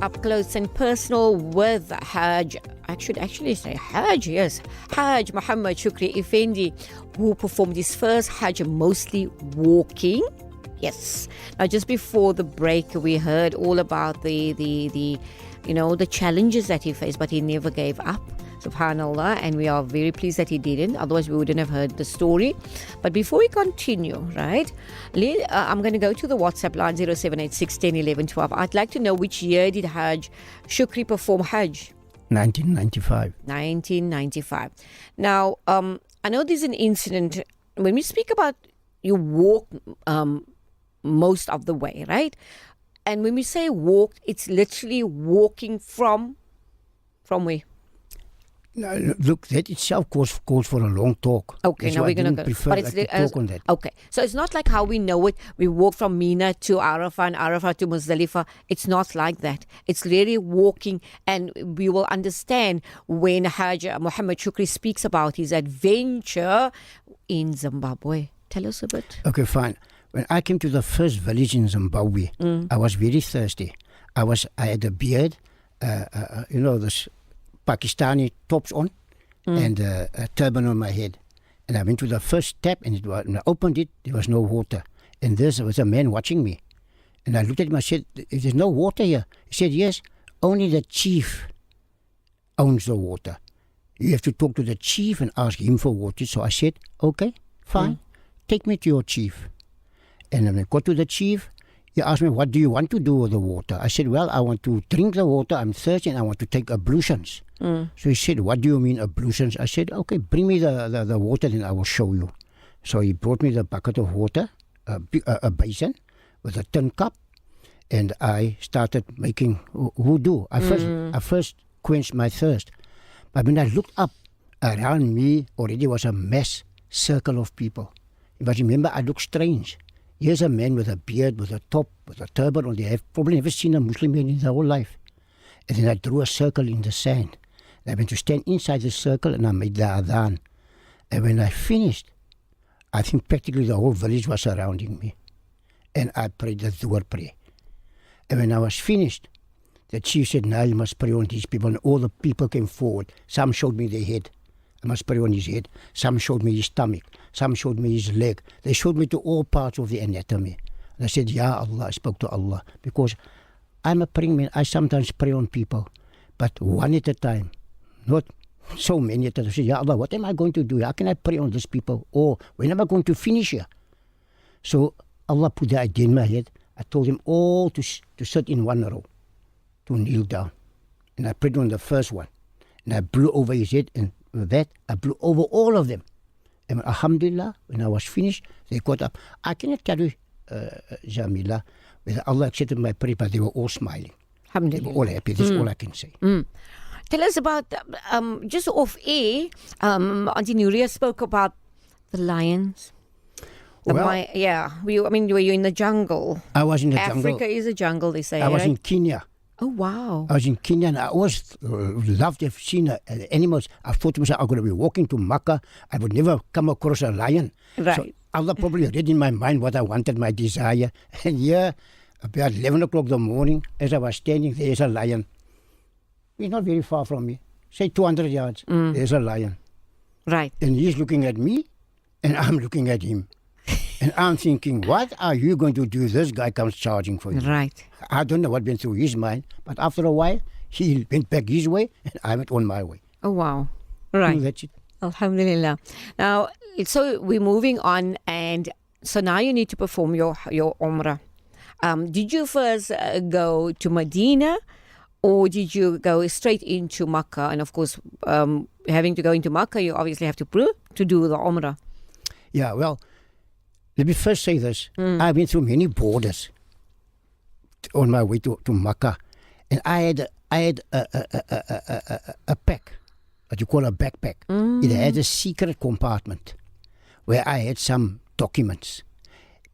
up close and personal with Hajj. I should actually say Hajj, yes. Hajj Muhammad Shuckree Effendi, who performed his first Hajj mostly walking. Yes. Now, just before the break, we heard all about the challenges that he faced, but he never gave up. Subhanallah, and we are very pleased that he didn't. Otherwise, we wouldn't have heard the story. But before we continue, right, I'm going to go to the WhatsApp line 0786 10 11 12. I'd like to know which year did Hajj Shuckree perform Hajj? 1995. 1995. Now, I know there's an incident. When we speak about you walk most of the way, right? And when we say walk, it's literally walking from where? No, look, that itself calls for a long talk. Okay, That's now why we're going to to go. But it's talk on that. Okay, so it's not like how we know it. We walk from Mina to Arafah and Arafah to Muzdalifah. It's not like that. It's really walking, and we will understand when Hajj Muhammad Shuckree speaks about his adventure in Zimbabwe. Tell us a bit. Okay, fine. When I came to the first village in Zimbabwe, I was very thirsty. I had a beard, this Pakistani tops on and a turban on my head. And I went to the first tap, and when I opened it, there was no water. And there was a man watching me. And I looked at him, I said, "There's no water here." He said, "Yes, only the chief owns the water. You have to talk to the chief and ask him for water." So I said, "Okay, fine, take me to your chief." And when I got to the chief, he asked me, "What do you want to do with the water?" I said, "Well, I want to drink the water. I'm thirsty and I want to take ablutions." So he said, "What do you mean ablutions?" I said, "Okay, bring me the water, then I will show you." So he brought me the bucket of water, a basin with a tin cup, and I started making wudu. I first quenched my thirst. But when I looked up, around me already was a mass circle of people. But remember, I looked strange. Here's a man with a beard, with a top, with a turban on. They have probably never seen a Muslim man in their whole life. And then I drew a circle in the sand. I went to stand inside the circle and I made the adhan. And when I finished, I think practically the whole village was surrounding me. And I prayed the Dhuhr prayer. And when I was finished, the chief said, "Now you must pray on these people." And all the people came forward. Some showed me their head. I must pray on his head. Some showed me his stomach. Some showed me his leg. They showed me to all parts of the anatomy. And I said, "Ya Allah," I spoke to Allah. Because I'm a praying man. I sometimes pray on people. But one at a time. Not so many at a time. I said, "Ya Allah, what am I going to do? How can I pray on these people? Or when am I going to finish here?" So Allah put the idea in my head. I told them all to sit in one row, to kneel down. And I prayed on the first one. And I blew over his head, and with that, I blew over all of them. And alhamdulillah, when I was finished, they got up. I cannot tell you, Jamila, whether Allah accepted my prayer, but they were all smiling. They were all happy. That's all I can say. Tell us about, just off air, Auntie Nuria spoke about the lions. Well, were you in the jungle? I was in the Africa jungle. Africa is a jungle, they say, I was right? in Kenya. Oh, wow. I was in Kenya, and I always loved to have seen animals. I thought to myself, I'm going to be walking to Makkah. I would never come across a lion. Right. So Allah probably read in my mind what I wanted, my desire. And here, about 11 o'clock in the morning, as I was standing, there's a lion. He's not very far from me. Say 200 yards, there's a lion. Right. And he's looking at me, and I'm looking at him. And I'm thinking, what are you going to do? This guy comes charging for you. Right. I don't know what went through his mind, but after a while, he went back his way, and I went on my way. Oh, wow. Right. That's it. Alhamdulillah. Now, so we're moving on, and so now you need to perform your Umrah. Did you first go to Medina, or did you go straight into Makkah? And of course, having to go into Makkah, you obviously have to do the Umrah. Yeah, well, let me first say this. I went through many borders on my way to Makkah, and I had a pack, what you call a backpack. It had a secret compartment where I had some documents.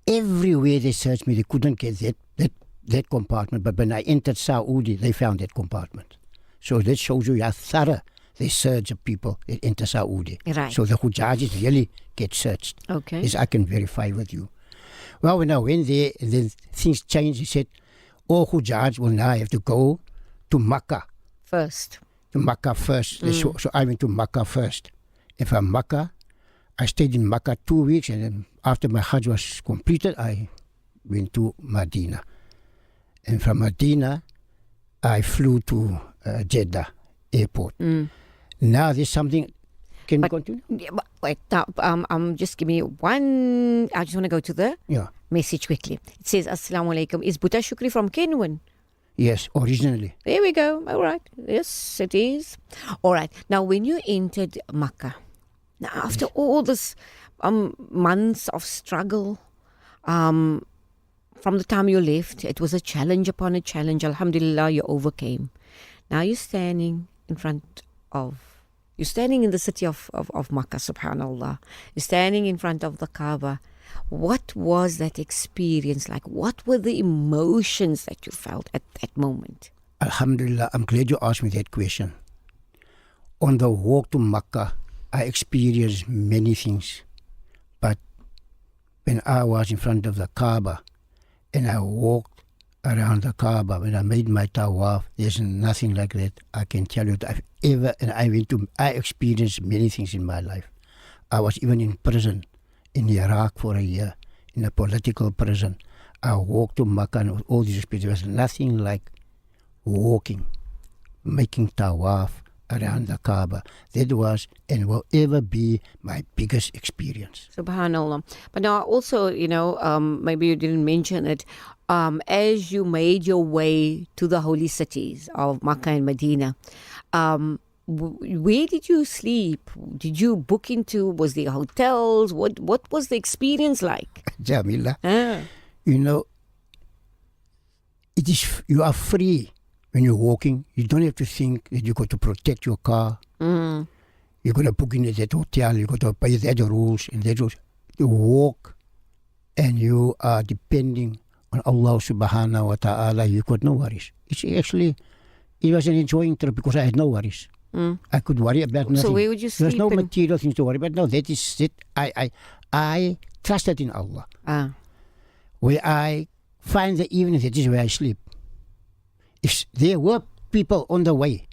Everywhere they searched me, they couldn't get that compartment. But when I entered Saudi, they found that compartment. So that shows you how thorough they search of people that enter Saudi. Right. So the Hujajis really get searched. Okay. This I can verify with you. Well, when I went there, then things changed. He said, all Hujaj will now have to go to Makkah. First. To Makkah first. So I went to Makkah first. And from Makkah, I stayed in Makkah 2 weeks, and then after my Hajj was completed, I went to Medina. And from Medina, I flew to Jeddah airport. Now there's something. Can we continue? Yeah, but wait, now, just give me one. I just want to go to the message quickly. It says, Assalamu alaikum. Is Buta Shuckree from Kenwan? Yes, originally. There we go. All right. Yes, it is. All right. Now, when you entered Makkah, now after all this months of struggle, from the time you left, it was a challenge upon a challenge. Alhamdulillah, you overcame. Now you're standing in the city of Makkah, subhanallah. You're standing in front of the Kaaba. What was that experience like? What were the emotions that you felt at that moment? Alhamdulillah, I'm glad you asked me that question. On the walk to Makkah, I experienced many things. But when I was in front of the Kaaba and I walked around the Kaaba, when I made my tawaf, there's nothing like that I can tell you that I experienced many things in my life. I was even in prison in Iraq for a year, in a political prison. I walked to Makkah and all these experiences. There was nothing like walking, making tawaf around the Kaaba. That was and will ever be my biggest experience. Subhanallah. But now also, maybe you didn't mention it, as you made your way to the holy cities of Makkah and Medina, where did you sleep? Did you book into, was there hotels? What was the experience like? Jamila, you are free when you're walking. You don't have to think that you got to protect your car. You got to book in at that hotel. You got to pay that rules and that rules. You walk and you are depending on Allah subhanahu wa ta'ala. You got no worries. It was an enjoying trip because I had no worries. I could worry about nothing. So where would you sleep? There's no material things to worry about. No, that is it. I trusted in Allah. Where I find the evening, that is where I sleep. If there were people on the way,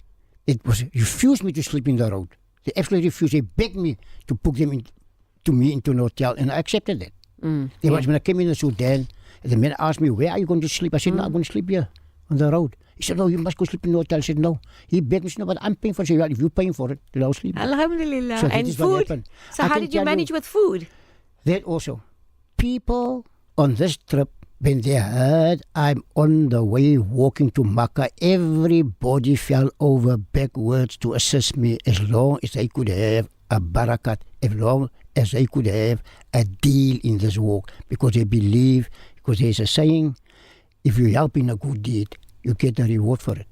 it was refused me to sleep in the road. They absolutely refused. They begged me to book them into an hotel, and I accepted that. There was when I came in the Sudan, and the man asked me, "Where are you going to sleep?" I said, "No, I'm going to sleep here on the road." He said, "No, you must go sleep in the hotel." I said, "No." He begged me, "No, but I'm paying for it." I said, "Well, if you're paying for it, then I'll sleep." Alhamdulillah. So and food? So how did you manage with food? That also. People on this trip, when they heard I'm on the way walking to Makkah, everybody fell over backwards to assist me as long as they could have a barakat, as long as they could have a deal in this walk. Because they believe, because there's a saying, if you help in a good deed, you get a reward for it.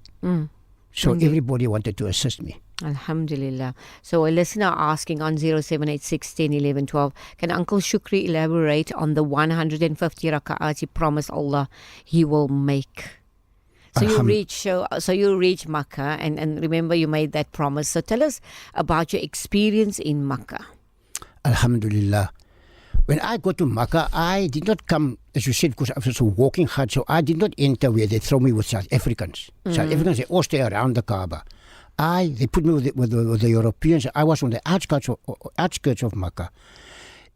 So everybody wanted to assist me. Alhamdulillah. So a listener asking on 0786 10 11 12, can Uncle Shuckree elaborate on the 150 raka'at he promised Allah he will make? So you reach Makkah, and remember you made that promise. So tell us about your experience in Makkah. Alhamdulillah. When I got to Makkah, I did not come, as you said, because I was a walking Hajj, so I did not enter where they throw me with South Africans. South Africans, they all stay around the Kaaba. They put me with the Europeans. I was on the outskirts of Makkah.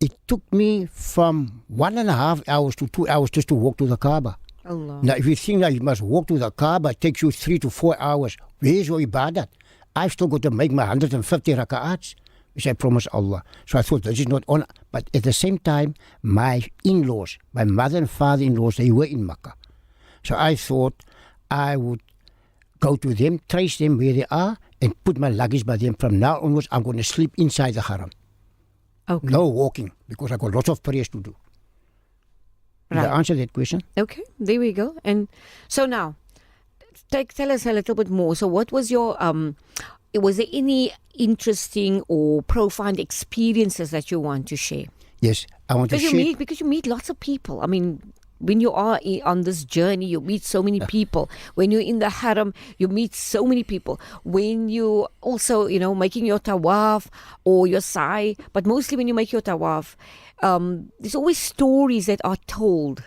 It took me from 1.5 hours to 2 hours just to walk to the Kaaba. Allah. Now, if you think that you must walk to the Kaaba, it takes you 3 to 4 hours. Where is your ibadat? I've still got to make my 150 raka'ats, which I promised Allah. So I thought, this is not on. But at the same time, my in-laws, my mother and father-in-laws, they were in Makkah. So I thought I would go to them, trace them where they are, and put my luggage by them. From now onwards, I'm going to sleep inside the haram. Okay. No walking, because I've got lots of prayers to do. Did I answer that question? Okay, there we go. And so now, tell us a little bit more. So what was your, was there any interesting or profound experiences that you want to share? Yes, I want to share. Because you meet lots of people. I mean, when you are on this journey, you meet so many people. When you're in the haram, you meet so many people. When you also, making your tawaf or your sa'i, but mostly when you make your tawaf, there's always stories that are told.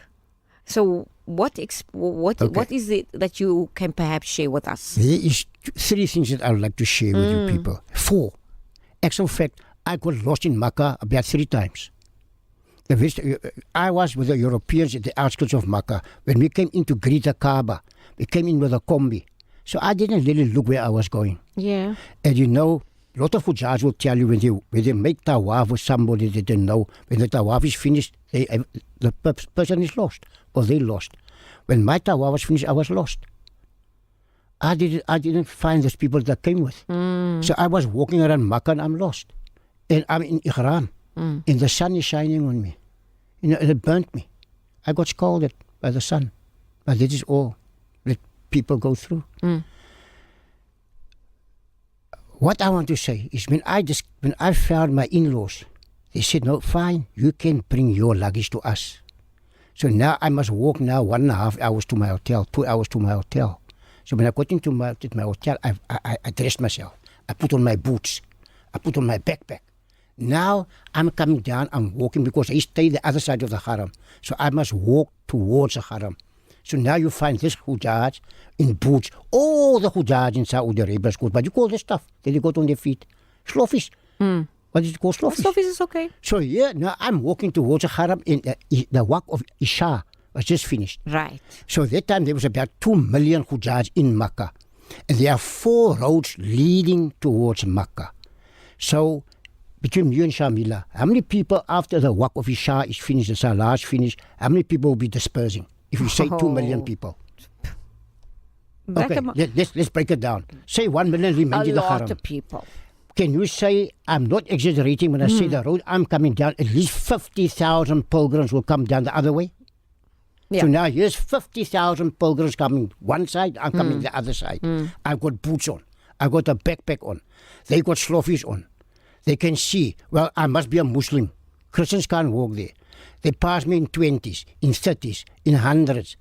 So what is it that you can perhaps share with us? There is 3 things that I would like to share with you people. 4. Actual fact, I got lost in Makkah about 3 times. I was with the Europeans at the outskirts of Makkah. When we came in to greet the Kaaba, we came in with a combi. So I didn't really look where I was going. Yeah. And you know, a lot of Hujjaj will tell you when they make tawaf with somebody they didn't know, when the tawaf is finished, the person is lost, or they lost. When my tawaf was finished, I was lost. I didn't find those people that came with. So I was walking around Makkah and I'm lost. And I'm in Ihram. And the sun is shining on me. You know, and it burnt me. I got scalded by the sun. But this is all that people go through. What I want to say is when I found my in-laws, they said, no, fine, you can bring your luggage to us. So now I must walk now 1.5 hours to my hotel, 2 hours to my hotel. So when I got into my hotel, I dressed myself. I put on my boots. I put on my backpack. Now I'm coming down, I'm walking because I stay the other side of the haram. So I must walk towards the haram. So now you find this Hujjaj in boots. All the Hujjaj in Saudi Arabia is good. But you call this stuff that they got on their feet? Sloffies. What is it called? Sloffies. Sloffies is okay. So yeah, now I'm walking towards the haram in the Waqf of Isha was just finished. Right. So that time there was about 2 million Hujjaj in Makkah. And there are 4 roads leading towards Makkah. So between you and Shamila, how many people after the Waqf of Isha is finished, the Salah is finished, how many people will be dispersing? If you say 2 million people. Okay, let's break it down. Say 1 million remains in the haram. A lot of people. Can you say, I'm not exaggerating when I say the road, I'm coming down, at least 50,000 pilgrims will come down the other way? Yeah. So now here's 50,000 pilgrims coming one side, I'm coming the other side. I've got boots on. I've got a backpack on. They got sloffies on. They can see, well, I must be a Muslim. Christians can't walk there. They pass me in 20s, in 30s, in 100s.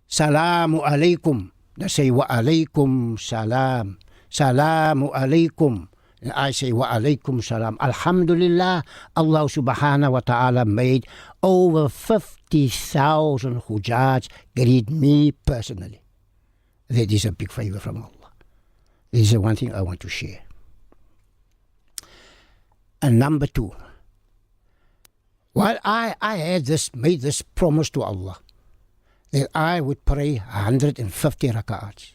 Salamu alaikum. They say, wa alaikum salam. Salamu alaikum. And I say, wa alaikum salam. Alhamdulillah, Allah subhanahu wa ta'ala made over 50,000 Hujjaj greet me personally. That is a big favor from Allah. This is the one thing I want to share. And number 2, while I had made this promise to Allah that I would pray 150 raka'ats.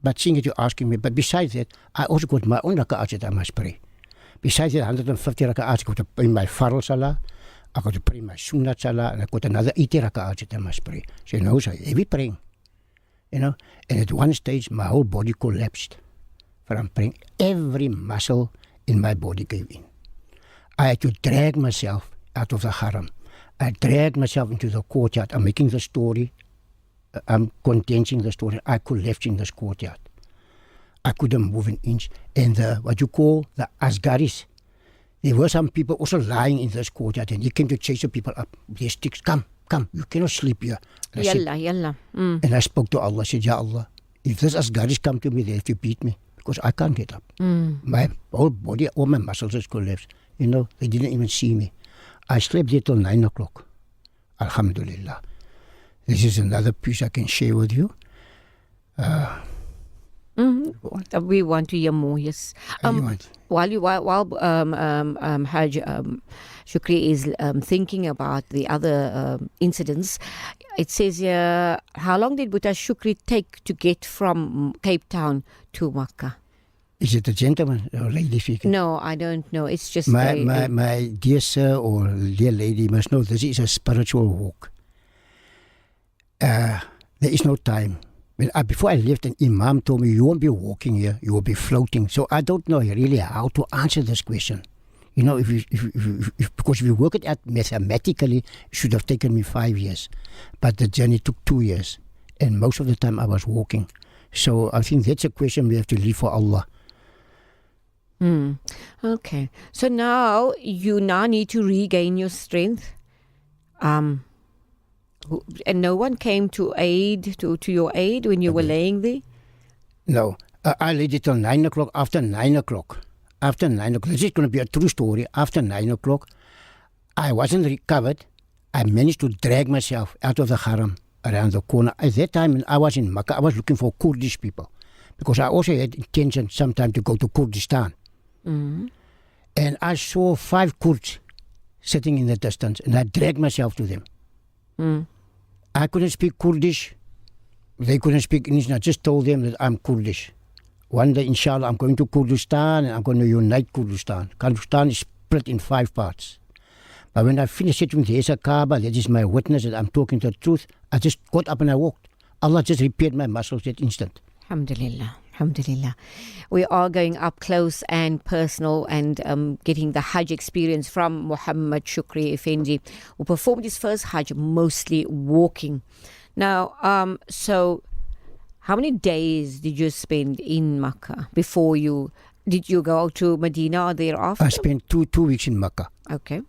But seeing that you're asking me, but besides that, I also got my own raka'ats that I must pray. Besides that 150 raka'ats, I got to pray my farl salah, I got to pray my sunnah salah, and I got another 80 raka'ats that I must pray. So you know, so heavy praying. You know, and at one stage, my whole body collapsed. From praying, every muscle in my body gave in. I had to drag myself out of the haram. I dragged myself into the courtyard. I'm making the story. I'm condensing the story. I collapsed in this courtyard. I couldn't move an inch. And what you call the asgaris, there were some people also lying in this courtyard, and he came to chase the people up with their sticks. Come, you cannot sleep here. And Yalla. And I spoke to Allah. I said, Ya Allah, if this asgaris come to me, they have to beat me because I can't get up. My whole body, all my muscles has collapsed. You know, they didn't even see me. I slept there till 9 o'clock. Alhamdulillah. This is another piece I can share with you. We want to hear more, yes. While Hajj Shuckree is thinking about the other incidents, it says here, how long did Buddha Shuckree take to get from Cape Town to Makkah? Is it a gentleman or lady speaking? No, I don't know. It's just my dear sir or dear lady must know this is a spiritual walk. There is no time. Before I left, an imam told me, you won't be walking here, you will be floating. So I don't know really how to answer this question. You know, because if you work it out mathematically, it should have taken me 5 years. But the journey took 2 years. And most of the time I was walking. So I think that's a question we have to leave for Allah. Okay. So now you need to regain your strength. And no one came to your aid when you were laying there? No. I laid it till 9 o'clock. After 9 o'clock, this is going to be a true story. After 9 o'clock, I wasn't recovered. I managed to drag myself out of the haram around the corner. At that time, when I was in Makkah, I was looking for Kurdish people because I also had intention sometime to go to Kurdistan. Mm. And I saw 5 Kurds sitting in the distance, and I dragged myself to them. Mm. I couldn't speak Kurdish. They couldn't speak English, and I just told them that I'm Kurdish. One day, inshallah, I'm going to Kurdistan, and I'm going to unite Kurdistan. Kurdistan is split in 5 parts. But when I finished it with the Kaaba, that is my witness that I'm talking the truth, I just got up and I walked. Allah just repaired my muscles that instant. Alhamdulillah. Alhamdulillah. We are going up close and personal and getting the Hajj experience from Muhammad Shuckree Effendi, who performed his first Hajj mostly walking. Now, so how many days did you spend in Makkah before did you go to Medina or thereafter? I spent two weeks in Makkah. Okay.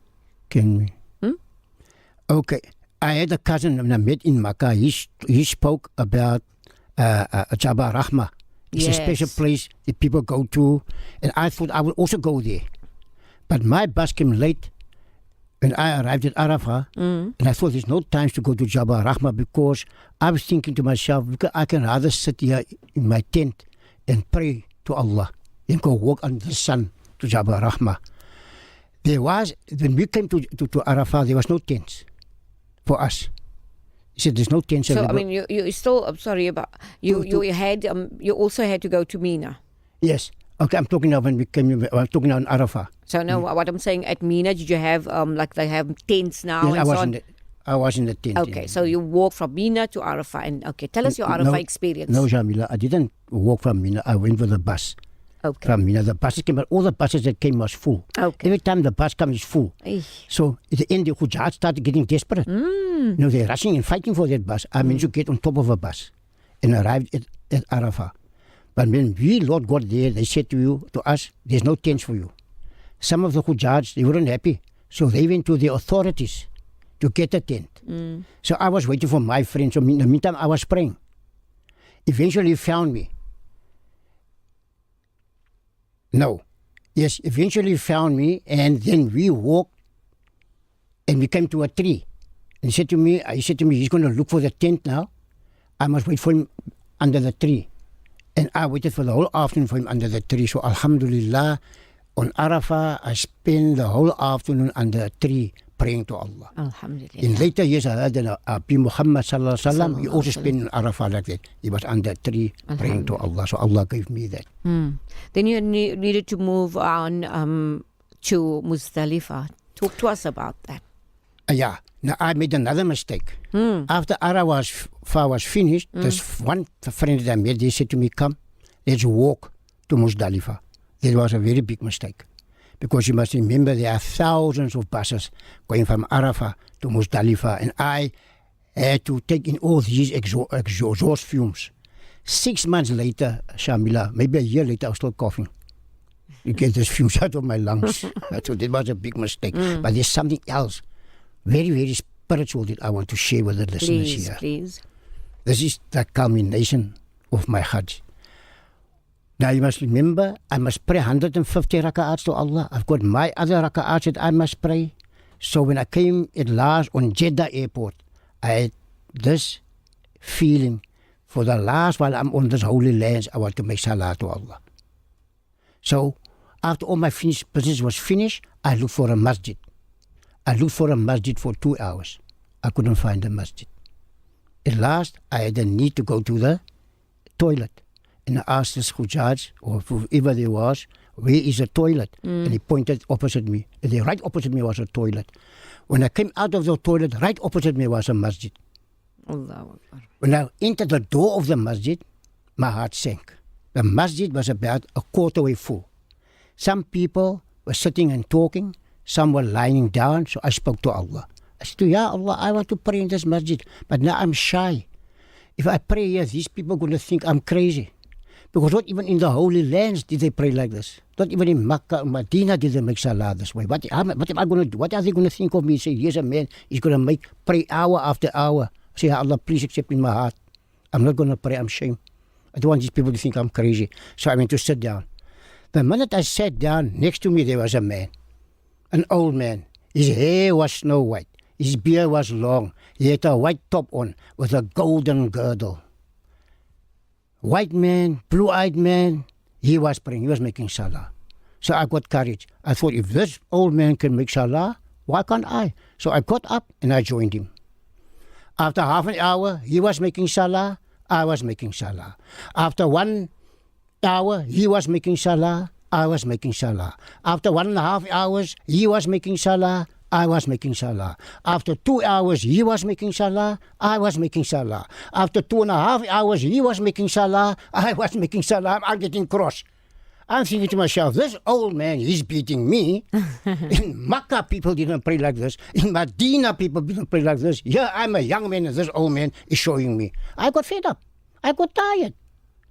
Can we? Okay. I had a cousin that I met in Makkah. He spoke about Jabal Rahmah. It's a special place that people go to. And I thought I would also go there. But my bus came late when I arrived at Arafah. And I thought there's no time to go to Jabal Rahmah because I was thinking to myself, I can rather sit here in my tent and pray to Allah than go walk under the sun to Jabal Rahmah. When we came to Arafah, there was no tents for us. He said, "There's no tents." So I mean, you still. I'm sorry about you. You also had to go to Mina. Yes. Okay, I'm talking now when we came. I'm talking now in Arafah. So no, what I'm saying at Mina, did you have like they have tents now? Yes, and I was in the tent. Okay, so you walked from Mina to Arafah, and tell us your Arafah experience. No, Jamila, I didn't walk from Mina. I went with the bus. Okay. From Mina, the buses came, but all the buses that came was full. Okay. Every time the bus comes, it's full. So at the end, the Hujjat started getting desperate. They're rushing and fighting for that bus. I managed to get on top of a bus and arrived at Arafah. But when we Lord got there, they said to us, there's no tents for you. Some of the Hujjats, they weren't happy. So they went to the authorities to get a tent. So I was waiting for my friend. So in the meantime, I was praying. Eventually, he found me. No. Yes, eventually he found me, and then we walked, and we came to a tree. And he said to me, he's going to look for the tent now. I must wait for him under the tree. And I waited for the whole afternoon for him under the tree. So Alhamdulillah, on Arafah, I spent the whole afternoon under a tree praying to Allah. Alhamdulillah. In later years, I heard that Muhammad sallallahu alaihi wasallam, he also spent on Arafah like that. He was under a tree praying to Allah. So Allah gave me that. Then you needed to move on to Muzdalifah. Talk to us about that. Yeah. Now, I made another mistake. After Arafah was finished, there's one friend that I met, they said to me, come, let's walk to Muzdalifah. That was a very big mistake. Because you must remember there are thousands of buses going from Arafah to Muzdalifah, and I had to take in all these exhaust fumes. 6 months later, Shamila, maybe a year later, I was still coughing. You get these fumes out of my lungs. So that was a big mistake. But there's something else, very, very spiritual, that I want to share with the listeners here. Please. This is the culmination of my Hajj. Now you must remember, I must pray 150 raka'ats to Allah. I've got my other raka'ats that I must pray. So when I came at last on Jeddah airport, I had this feeling, for the last while I'm on this holy lands, I want to make salah to Allah. So after all my business was finished, I looked for a masjid. I looked for a masjid for 2 hours. I couldn't find a masjid. At last, I had a need to go to the toilet. And I asked this Hujjaj, or whoever there was, where is the toilet? And he pointed opposite me. And the right opposite me was a toilet. When I came out of the toilet, right opposite me was a masjid. Allahu Akbar. When I entered the door of the masjid, my heart sank. The masjid was about a quarter way full. Some people were sitting and talking. Some were lying down. So I spoke to Allah. I said, Ya Allah, I want to pray in this masjid, but now I'm shy. If I pray here, these people are going to think I'm crazy. Because not even in the Holy Lands did they pray like this. Not even in Makkah or Medina did they make salah this way. What am I going to do? What are they going to think of me? Say, here's a man, he's going to pray hour after hour. I say, Allah, please accept in my heart. I'm not going to pray, I'm ashamed. I don't want these people to think I'm crazy. So I went to sit down. The minute I sat down, next to me there was a man. An old man. His hair was snow white. his beard was long. He had a white top on with a golden girdle. White man, blue-eyed man, he was praying, he was making salah. So I got courage. I thought, if this old man can make salah, why can't I? So I got up and I joined him. After half an hour, he was making salah, I was making salah. After 1 hour, he was making salah, I was making salah. After 1.5 hours, he was making salah, I was making salah. After 2 hours, he was making salah, I was making salah. After 2.5 hours, he was making salah, I was making salah. I'm getting cross. I'm thinking to myself, this old man, he's beating me. In Makkah, people didn't pray like this. In Medina, people didn't pray like this. Here, I'm a young man and this old man is showing me. I got fed up. I got tired.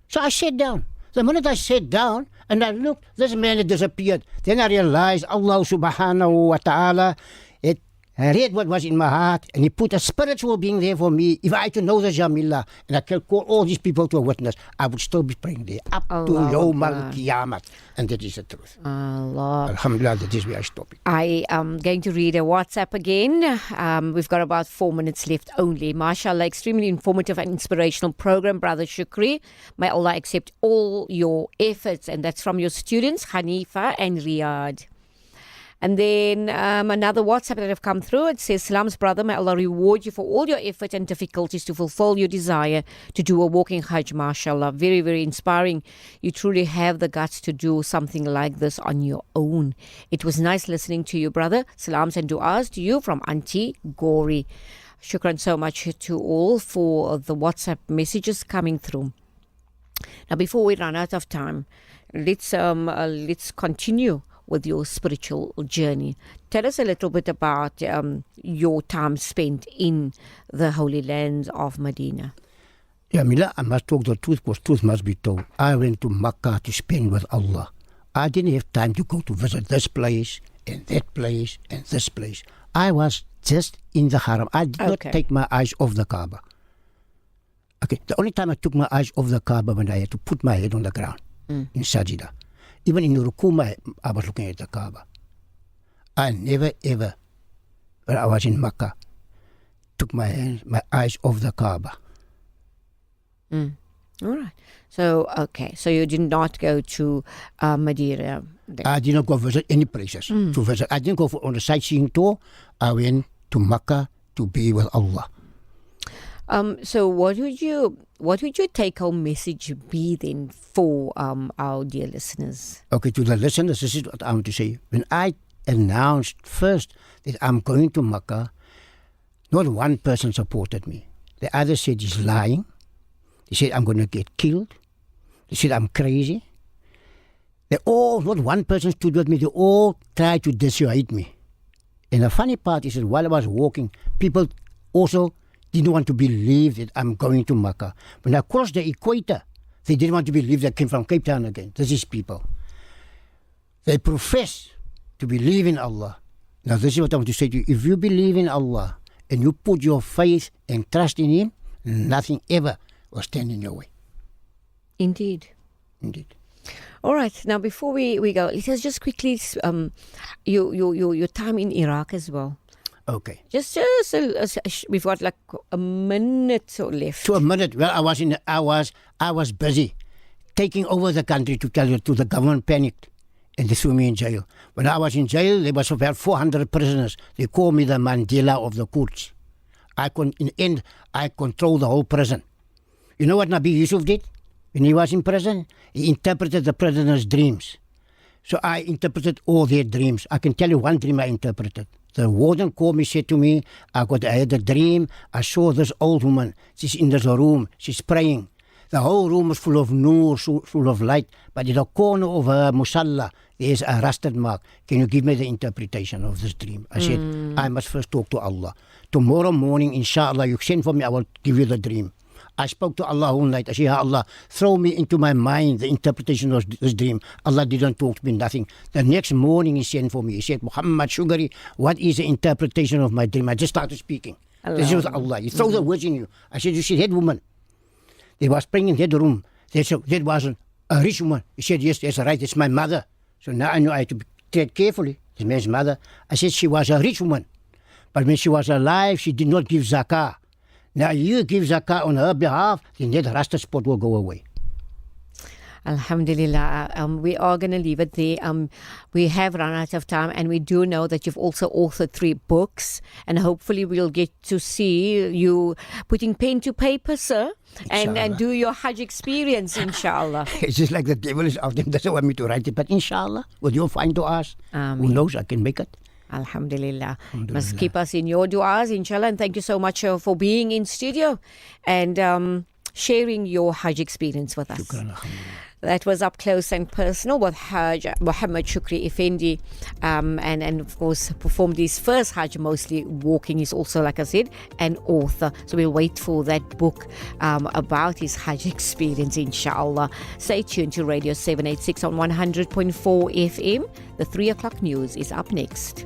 So I sat down. The minute I sat down and I looked, this man had disappeared. Then I realized Allah subhanahu wa ta'ala had read what was in my heart, and he put a spiritual being there for me. If I had to know the Jamila and I could call all these people to a witness, I would still be praying there up to Yawm al-Qiyamah. And that is the truth. Allah. Alhamdulillah, that is where I stop it. I am going to read a WhatsApp again. We've got about 4 minutes left only. MashaAllah, extremely informative and inspirational program, Brother Shuckree. May Allah accept all your efforts. And that's from your students, Hanifa and Riyadh. And then another WhatsApp that have come through. It says, Salams, brother, may Allah reward you for all your effort and difficulties to fulfill your desire to do a walking Hajj, mashallah. Very, very inspiring. You truly have the guts to do something like this on your own. It was nice listening to you, brother. Salams and du'as to you from Auntie Gori. Shukran so much to all for the WhatsApp messages coming through. Now, before we run out of time, let's continue with your spiritual journey. Tell us a little bit about your time spent in the Holy Land of Medina. Yeah, Mila, I must talk the truth because truth must be told. I went to Makkah to spend with Allah. I didn't have time to go to visit this place and that place and this place. I was just in the Haram. I did not take my eyes off the Kaaba. Okay, the only time I took my eyes off the Kaaba when I had to put my head on the ground in Sajida. Even in Rukuma, I was looking at the Kaaba. I never ever, when I was in Makkah, took my eyes off the Kaaba. All right. So, so you did not go to Madeira? I did not go visit any places to visit. I didn't go on a sightseeing tour. I went to Makkah to be with Allah. So what would your take-home message be then for our dear listeners? Okay, to the listeners, this is what I want to say. When I announced first that I'm going to Makkah, not one person supported me. The other said he's lying. They said I'm going to get killed. They said I'm crazy. They all, not one person stood with me. They all tried to dissuade me. And the funny part is that while I was walking, people also didn't want to believe that I'm going to Makkah. When I crossed the equator, they didn't want to believe that I came from Cape Town again. This is people. They profess to believe in Allah. Now this is what I want to say to you. If you believe in Allah and you put your faith and trust in Him, nothing ever will stand in your way. Indeed. Indeed. All right. Now before we go, let us just quickly your time in Iraq as well. Okay. Just we've got like a minute or left. To a minute. Well, I was busy taking over the country, to tell you, to the government panicked and they threw me in jail. When I was in jail, there was about 400 prisoners. They called me the Mandela of the Kurds. In the end, I controlled the whole prison. You know what Nabi Yusuf did when he was in prison? He interpreted the prisoners' dreams. So I interpreted all their dreams. I can tell you one dream I interpreted. The warden called me, said to me, I had a dream. I saw this old woman. She's in this room. She's praying. The whole room is full of noor, full of light. But in the corner of her musalla, there's a rusted mark. Can you give me the interpretation of this dream? I said, I must first talk to Allah. Tomorrow morning, inshallah, you send for me, I will give you the dream. I spoke to Allah all night. I said, Ya Allah, throw me into my mind the interpretation of this dream. Allah didn't talk to me, nothing. The next morning he sent for me. He said, Muhammad Shuckree, what is the interpretation of my dream? I just started speaking. This is Allah. He throw the words in you. I said, you see that woman? They was praying in that room. That wasn't a rich woman. He said, yes, that's right. It's my mother. So now I knew I had to tread carefully. This man's mother. I said, she was a rich woman. But when she was alive, she did not give zakah. Now you give zakah on her behalf, then that rasta spot will go away. Alhamdulillah. We are going to leave it there. We have run out of time, and we do know that you've also authored 3 books, and hopefully we'll get to see you putting pen to paper, sir, and do your Hajj experience, inshallah. It's just like the devil is out there, doesn't want me to write it, but inshallah, what you'll find to us, who knows, I can make it. Alhamdulillah. Must keep us in your du'as, inshallah, and thank you so much for being in studio and sharing your Hajj experience with us. Shukran, alhamdulillah. That was up close and personal with Hajj Muhammad Shuckree Effendi, and of course performed his first Hajj mostly walking. He's also, like I said, an author. So we'll wait for that book about his Hajj experience, inshallah. Stay tuned to Radio 786 on 100.4 FM. The 3 o'clock news is up next.